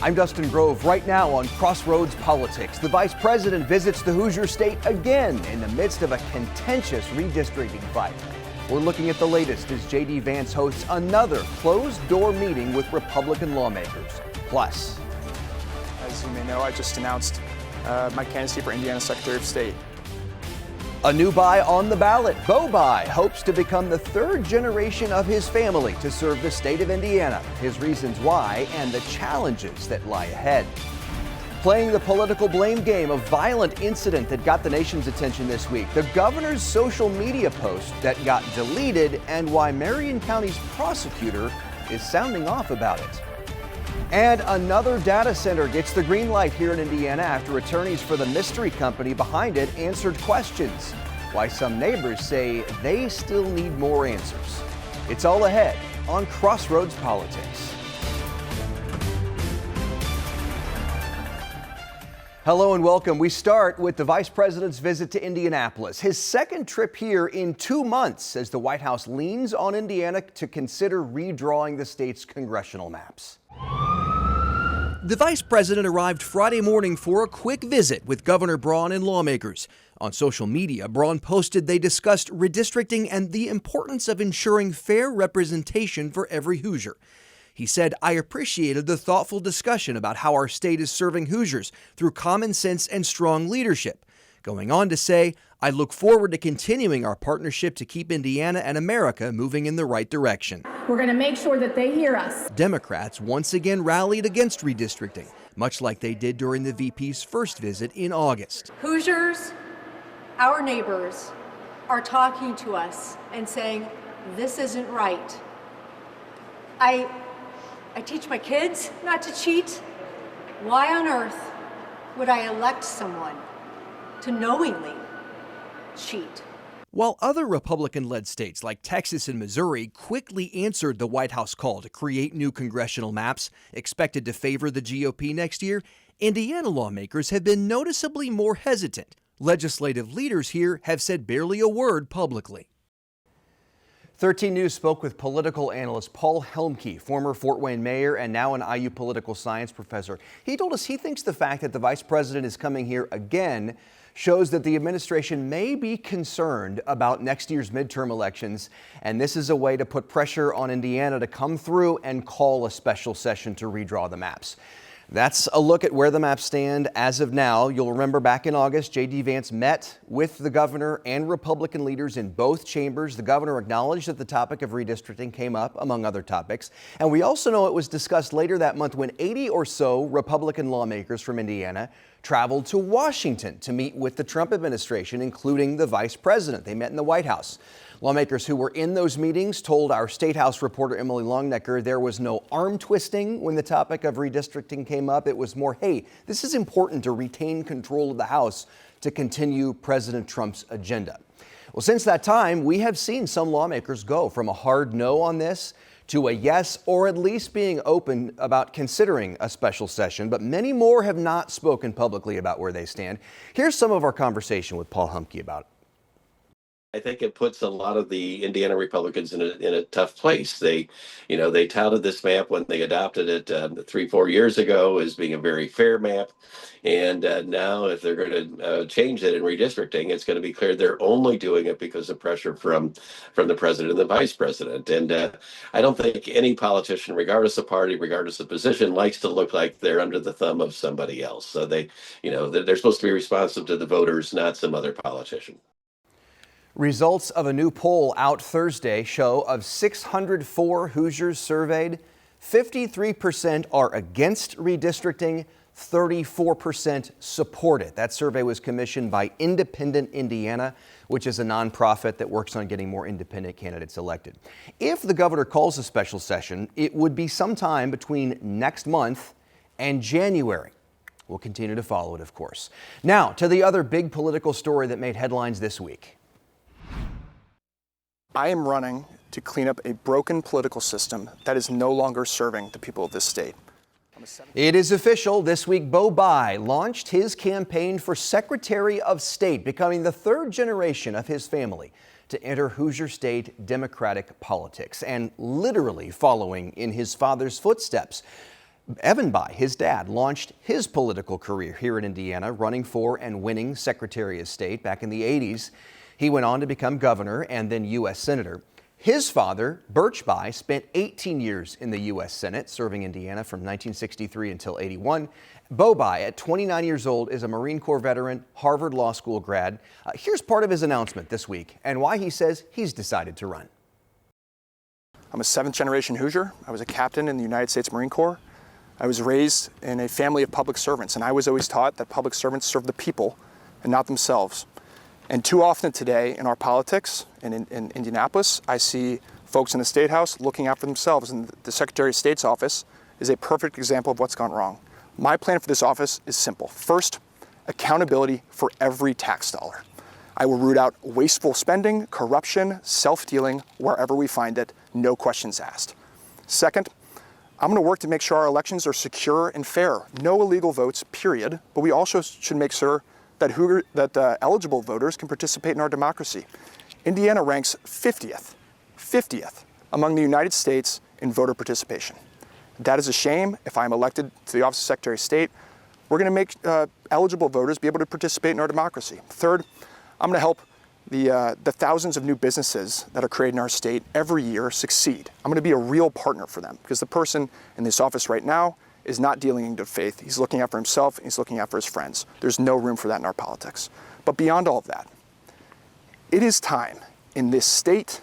I'm Dustin Grove. Right now on Crossroads Politics, the Vice President visits the Hoosier State again in the midst of a contentious redistricting fight. We're looking at the latest as JD Vance hosts another closed-door meeting with Republican lawmakers. Plus, as you may know, I just announced my candidacy for Indiana Secretary of State. A new Bayh on the ballot. Beau Bayh hopes to become the third generation of his family to serve the state of Indiana. His reasons why and the challenges that lie ahead. Playing the political blame game, a violent incident that got the nation's attention this week. The governor's social media post that got deleted and why Marion County's prosecutor is sounding off about it. And another data center gets the green light here in Indiana after attorneys for the mystery company behind it answered questions. Why some neighbors say they still need more answers. It's all ahead on Crossroads Politics. Hello and welcome. We start with the Vice President's visit to Indianapolis, his second trip here in 2 months as the White House leans on Indiana to consider redrawing the state's congressional maps. The Vice President arrived Friday morning for a quick visit with Governor Braun and lawmakers. On social media, Braun posted they discussed redistricting and the importance of ensuring fair representation for every Hoosier. He said, "I appreciated the thoughtful discussion about how our state is serving Hoosiers through common sense and strong leadership." Going on to say, "I look forward to continuing our partnership to keep Indiana and America moving in the right direction." We're going to make sure that they hear us. Democrats once again rallied against redistricting, much like they did during the VP's first visit in August. Hoosiers, our neighbors, are talking to us and saying, this isn't right. I teach my kids not to cheat. Why on earth would I elect someone to knowingly cheat? While other Republican-led states like Texas and Missouri quickly answered the White House call to create new congressional maps expected to favor the GOP next year, Indiana lawmakers have been noticeably more hesitant. Legislative leaders here have said barely a word publicly. 13 News spoke with political analyst Paul Helmke, former Fort Wayne mayor and now an IU political science professor. He told us he thinks the fact that the vice president is coming here again shows that the administration may be concerned about next year's midterm elections, and this is a way to put pressure on Indiana to come through and call a special session to redraw the maps. That's a look at where the maps stand as of now. You'll remember back in August, JD Vance met with the governor and Republican leaders in both chambers. The governor acknowledged that the topic of redistricting came up, among other topics. And we also know it was discussed later that month when 80 or so Republican lawmakers from Indiana traveled to Washington to meet with the Trump administration, including the vice president. They met in the White House. Lawmakers who were in those meetings told our State House reporter Emily Longnecker there was no arm twisting when the topic of redistricting came up. It was more, hey, this is important to retain control of the House to continue President Trump's agenda. Well, since that time, we have seen some lawmakers go from a hard no on this to a yes, or at least being open about considering a special session, but many more have not spoken publicly about where they stand. Here's some of our conversation with Paul Helmke about it. I think it puts a lot of the Indiana Republicans in a tough place. They touted this map when they adopted it 3-4 years ago as being a very fair map, and now if they're going to change it in redistricting, it's going to be clear they're only doing it because of pressure from the president and the vice president. And I don't think any politician, regardless of party, regardless of position, likes to look like they're under the thumb of somebody else. So they're supposed to be responsive to the voters, not some other politician. Results of a new poll out Thursday show of 604 Hoosiers surveyed, 53% are against redistricting, 34% support it. That survey was commissioned by Independent Indiana, which is a nonprofit that works on getting more independent candidates elected. If the governor calls a special session, it would be sometime between next month and January. We'll continue to follow it, of course. Now, to the other big political story that made headlines this week. I am running to clean up a broken political system that is no longer serving the people of this state. It is official. This week, Beau Bayh launched his campaign for Secretary of State, becoming the third generation of his family to enter Hoosier State Democratic politics and literally following in his father's footsteps. Beau Bayh, his dad, launched his political career here in Indiana, running for and winning Secretary of State back in the 80s. He went on to become governor and then U.S. Senator. His father, Birch Bayh, spent 18 years in the U.S. Senate, serving Indiana from 1963 until 81. Beau Bayh, at 29 years old, is a Marine Corps veteran, Harvard Law School grad. Here's part of his announcement this week and why he says he's decided to run. I'm a seventh-generation Hoosier. I was a captain in the United States Marine Corps. I was raised in a family of public servants, and I was always taught that public servants serve the people and not themselves. And too often today in our politics and in Indianapolis, I see folks in the State House looking out for themselves, and the Secretary of State's office is a perfect example of what's gone wrong. My plan for this office is simple. First, accountability for every tax dollar. I will root out wasteful spending, corruption, self-dealing wherever we find it, no questions asked. Second, I'm going to work to make sure our elections are secure and fair. No illegal votes, period. But we also should make sure that eligible voters can participate in our democracy. Indiana ranks 50th among the United States in voter participation. That is a shame. If I'm elected to the office of Secretary of State, we're going to make eligible voters be able to participate in our democracy. Third, I'm going to help the thousands of new businesses that are created in our state every year succeed. I'm going to be a real partner for them because the person in this office right now is not dealing in good faith. He's looking out for himself, and he's looking out for his friends. There's no room for that in our politics. But beyond all of that, it is time in this state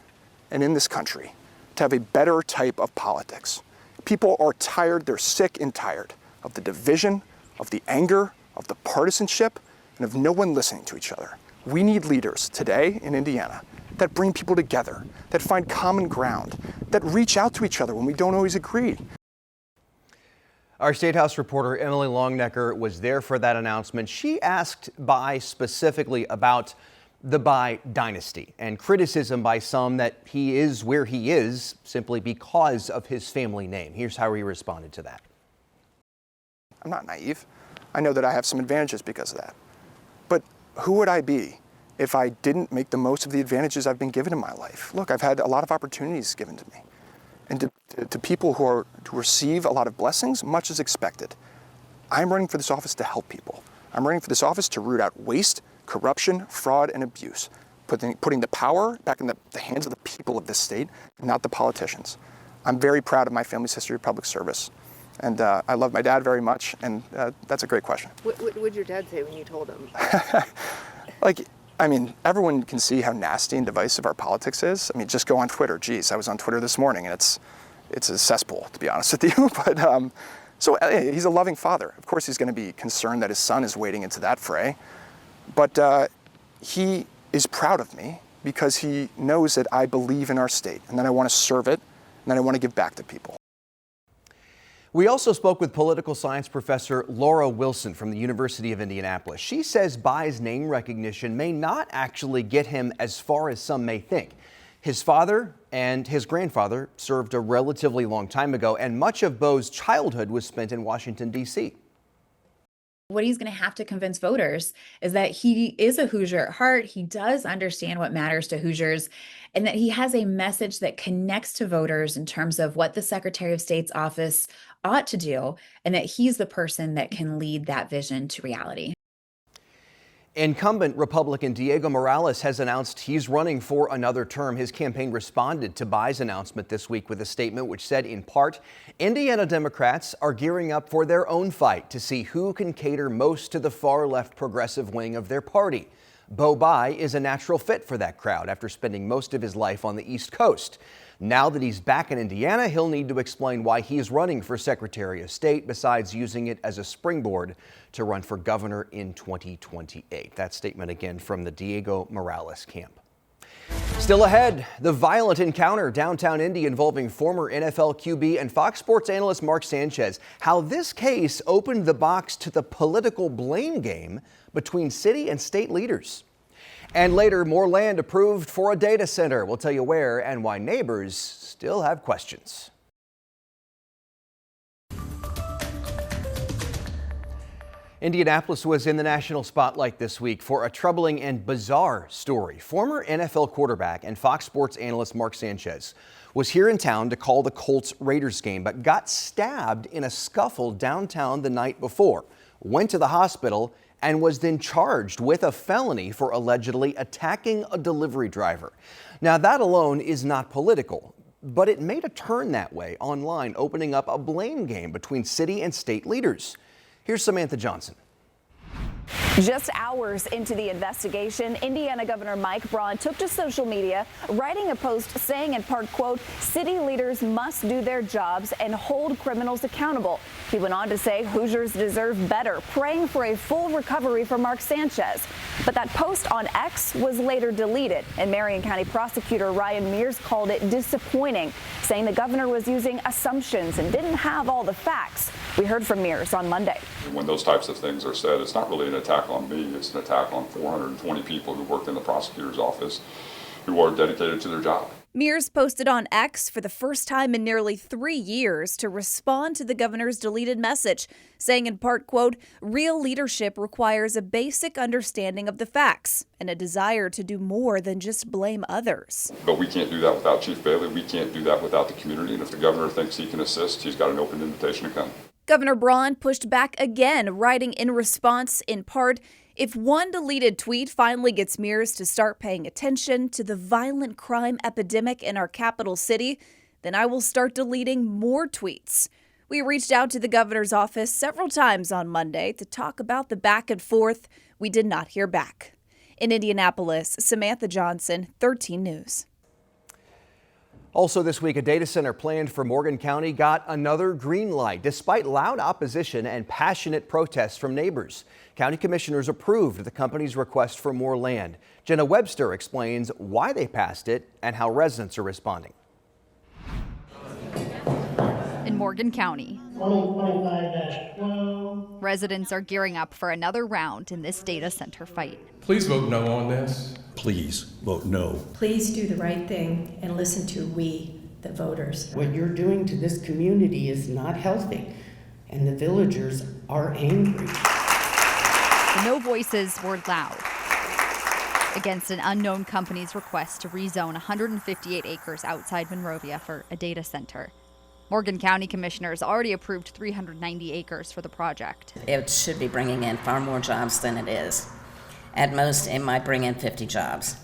and in this country to have a better type of politics. People are tired, they're sick and tired of the division, of the anger, of the partisanship, and of no one listening to each other. We need leaders today in Indiana that bring people together, that find common ground, that reach out to each other when we don't always agree. Our State House reporter Emily Longnecker was there for that announcement. She asked Bayh specifically about the Bayh dynasty and criticism by some that he is where he is simply because of his family name. Here's how he responded to that. I'm not naive. I know that I have some advantages because of that. But who would I be if I didn't make the most of the advantages I've been given in my life? Look, I've had a lot of opportunities given to me. And to people who receive a lot of blessings, much is expected. I'm running for this office to help people. I'm running for this office to root out waste, corruption, fraud, and abuse, putting the power back in the hands of the people of this state, not the politicians. I'm very proud of my family's history of public service. And I love my dad very much, and that's a great question. What would your dad say when you told him? Everyone can see how nasty and divisive our politics is. Just go on Twitter. Geez, I was on Twitter this morning, and it's a cesspool, to be honest with you. But so he's a loving father. Of course, he's going to be concerned that his son is wading into that fray. But he is proud of me because he knows that I believe in our state, and that I want to serve it, and that I want to give back to people. We also spoke with political science professor Laura Wilson from the University of Indianapolis. She says Bayh's name recognition may not actually get him as far as some may think. His father and his grandfather served a relatively long time ago, and much of Beau's childhood was spent in Washington, D.C. What he's going to have to convince voters is that he is a Hoosier at heart. He does understand what matters to Hoosiers, and that he has a message that connects to voters in terms of what the Secretary of State's office ought to do, and that he's the person that can lead that vision to reality. Incumbent Republican Diego Morales has announced he's running for another term. His campaign responded to Bayh's announcement this week with a statement which said, in part, Indiana Democrats are gearing up for their own fight to see who can cater most to the far-left progressive wing of their party. Beau Bayh is a natural fit for that crowd after spending most of his life on the East Coast. Now that he's back in Indiana, he'll need to explain why he's running for Secretary of State, besides using it as a springboard to run for governor in 2028. That statement again from the Diego Morales camp. Still ahead, the violent encounter downtown Indy involving former NFL QB and Fox Sports analyst Mark Sanchez. How this case opened the box to the political blame game between city and state leaders. And later, more land approved for a data center. We'll tell you where and why neighbors still have questions. Indianapolis was in the national spotlight this week for a troubling and bizarre story. Former NFL quarterback and Fox Sports analyst Mark Sanchez was here in town to call the Colts-Raiders game, but got stabbed in a scuffle downtown the night before, went to the hospital, and was then charged with a felony for allegedly attacking a delivery driver. Now, that alone is not political, but it made a turn that way online, opening up a blame game between city and state leaders. Here's Samantha Johnson. Just hours into the investigation, Indiana Governor Mike Braun took to social media, writing a post saying in part, quote, "City leaders must do their jobs and hold criminals accountable." He went on to say Hoosiers deserve better, praying for a full recovery for Mark Sanchez. But that post on X was later deleted, and Marion County Prosecutor Ryan Mears called it disappointing, saying the governor was using assumptions and didn't have all the facts. We heard from Mears on Monday. When those types of things are said, it's not really an attack on me, it's an attack on 420 people who worked in the prosecutor's office who are dedicated to their job. Mears posted on X for the first time in nearly 3 years to respond to the governor's deleted message, saying in part, quote, "Real leadership requires a basic understanding of the facts and a desire to do more than just blame others." But we can't do that without Chief Bailey, we can't do that without the community, and if the governor thinks he can assist, he's got an open invitation to come. Governor Braun pushed back again, writing in response, in part, "If one deleted tweet finally gets Mears to start paying attention to the violent crime epidemic in our capital city, then I will start deleting more tweets." We reached out to the governor's office several times on Monday to talk about the back and forth. We did not hear back. In Indianapolis, Samantha Johnson, 13 News. Also this week, a data center planned for Morgan County got another green light, despite loud opposition and passionate protests from neighbors. County commissioners approved the company's request for more land. Jenna Webster explains why they passed it and how residents are responding. In Morgan County, 2025-12. residents are gearing up for another round in this data center fight. Please vote no on this. Please vote no. Please do the right thing and listen to we, the voters. What you're doing to this community is not healthy, and the villagers are angry. The no voices were loud against an unknown company's request to rezone 158 acres outside Monrovia for a data center. Morgan County commissioners already approved 390 acres for the project. It should be bringing in far more jobs than it is. At most, it might bring in 50 jobs.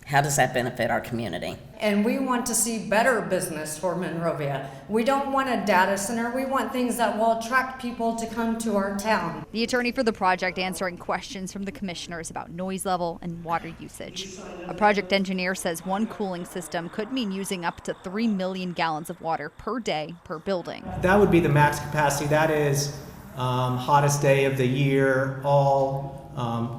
How does that benefit our community? And we want to see better business for Monrovia. We don't want a data center. We want things that will attract people to come to our town. The attorney for the project answering questions from the commissioners about noise level and water usage. A project engineer says one cooling system could mean using up to 3 million gallons of water per day per building. That would be the max capacity. That is hottest day of the year, all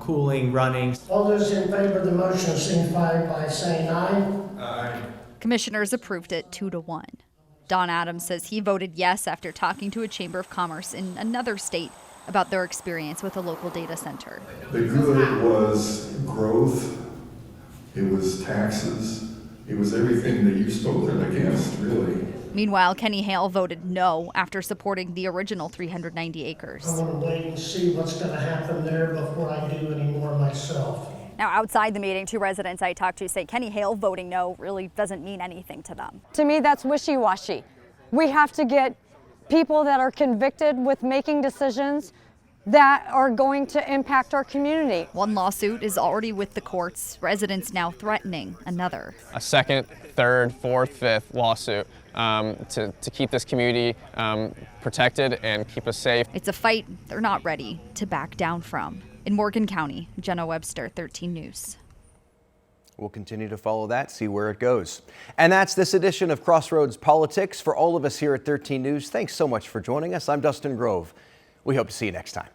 cooling, running. All those in favor of the motion signify by saying aye. Aye. Commissioners approved it 2-1. Don Adams says he voted yes after talking to a Chamber of Commerce in another state about their experience with a local data center. The good was growth, it was taxes, it was everything that you've spoken against, really. Meanwhile, Kenny Hale voted no after supporting the original 390 acres. I want to wait and see what's going to happen there before I do any more myself. Now, outside the meeting, 2 residents I talked to say Kenny Hale voting no really doesn't mean anything to them. To me, that's wishy-washy. We have to get people that are convicted with making decisions that are going to impact our community. One lawsuit is already with the courts, residents now threatening another. A second, third, fourth, fifth lawsuit to keep this community protected and keep us safe. It's a fight they're not ready to back down from. In Morgan County, Jenna Webster, 13 News. We'll continue to follow that, see where it goes. And that's this edition of Crossroads Politics. For all of us here at 13 News, thanks so much for joining us. I'm Dustin Grove. We hope to see you next time.